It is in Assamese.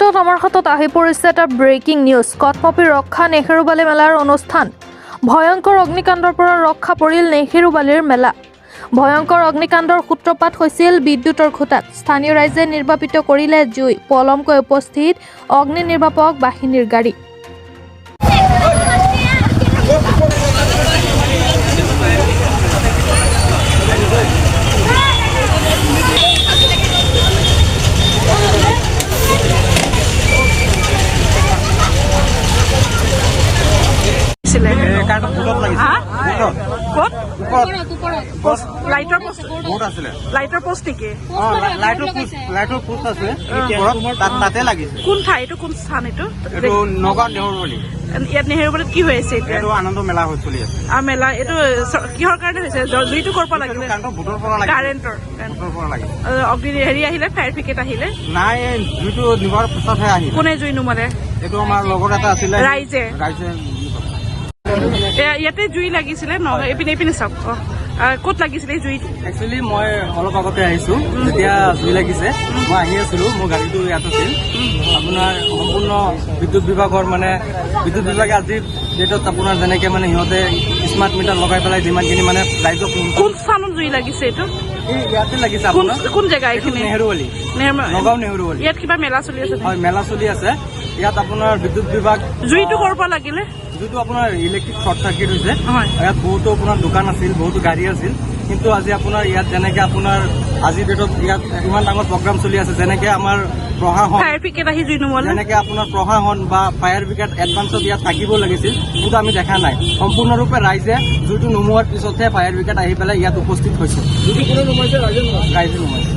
মুহূৰ্তত আমাৰ হাতত আহি পৰিছে এটা ব্ৰেকিং নিউজ। কটমপি ৰক্ষা নেহেৰুবালি মেলাৰ অনুষ্ঠান। ভয়ংকৰ অগ্নিকাণ্ডৰ পৰা ৰক্ষা পৰিল নেহেৰুবালিৰ মেলা। ভয়ংকৰ অগ্নিকাণ্ডৰ সূত্ৰপাত হৈছিল বিদ্যুতৰ খুঁটাত। স্থানীয় ৰাইজে নিৰ্বাপিত কৰিলে জুই। পলমকৈ উপস্থিত অগ্নি নিৰ্বাপক বাহিনীৰ গাড়ী। লাইটৰ পোষ্ট নেকি? লাইটৰ পোষ্ট আছে তাতে লাগিছে। কোন ঠাই এইটো? কোন স্থান এইটো? নগাঁও নেহেৰুবালি। ইয়াত নেহেৰুবালিত কি হৈ আছে এতিয়া? এইটো আনন্দ মেলা হৈ চলি আছে। মেলা এইটো কিহৰ কাৰণে হৈছে? জুইটো ক'ৰ পৰা লাগিলে? ভোটৰ পৰা লাগিছে। কাৰেণ্টৰ পৰা লাগিছে। অগ্নি হেৰি আহিলে, ফায়াৰ ব্ৰিগেড আহিলে? নাই, জুইটো নিবৰ পিছতহে আহিলে। কোনে জুই নুমালে? এইটো আমাৰ লগৰ এটা আছিলে। ৰাইজে ইয়াতে জুই লাগিছিলে ন? এইপিনে চাওক। ক'ত লাগিছিলে জুই? একচুৱেলি মই অলপ আগতে আহিছো, যেতিয়া জুই লাগিছে মই আহি আছিলো, মোৰ গাড়ীটো ইয়াত আছিল। আপোনাৰ সম্পূৰ্ণ বিদ্যুৎ বিভাগৰ বিদ্যুৎ বিভাগে আজিৰ ডেটত আপোনাৰ যেনেকে সিহঁতে স্মাৰ্ট মিটাৰ লগাই পেলাই যিমানখিনি ৰাইজক। কোন স্থানত জুই লাগিছে এইটো? ইয়াতে লাগিছে আপোনাৰ। কোন জেগা এইখিনি? নেহেৰুবালি, নগাঁও নেহেৰুবালি। ইয়াত কিবা মেলা চলি আছে? হয়, মেলা চলি আছে। ইয়াত আপোনাৰ বিদ্যুৎ বিভাগ। জুইটো ক'ৰ পৰা লাগিলে? জুইটো আপোনাৰ ইলেক্ট্ৰিক শ্বৰ্ট চাৰ্কিট হৈছে। হয়। ইয়াত বহুতো আপোনাৰ দোকান আছিল, বহুতো গাড়ী আছিল। কিন্তু আজি আপোনাৰ ইয়াত যেনেকে আপোনাৰ আজিৰ ডেটত ইয়াত ইমান ডাঙৰ প্ৰগ্ৰাম চলি আছে, যেনেকে আমাৰ প্ৰশাসন, ফায়াৰ ব্ৰিগেড আহি জুই নুমালে, যেনেকে আপোনাৰ প্ৰশাসন বা ফায়াৰ ব্ৰিগেড এডভান্সত ইয়াত থাকিব লাগিছিল, কিন্তু আমি দেখা নাই। সম্পূৰ্ণৰূপে ৰাইজে জুইটো নুমোৱাৰ পিছতহে ফায়াৰ ব্ৰিগেড আহি পেলাই ইয়াত উপস্থিত হৈছে। জুইটো কোনে নুমাইছে? ৰাইজে নুমাইছে।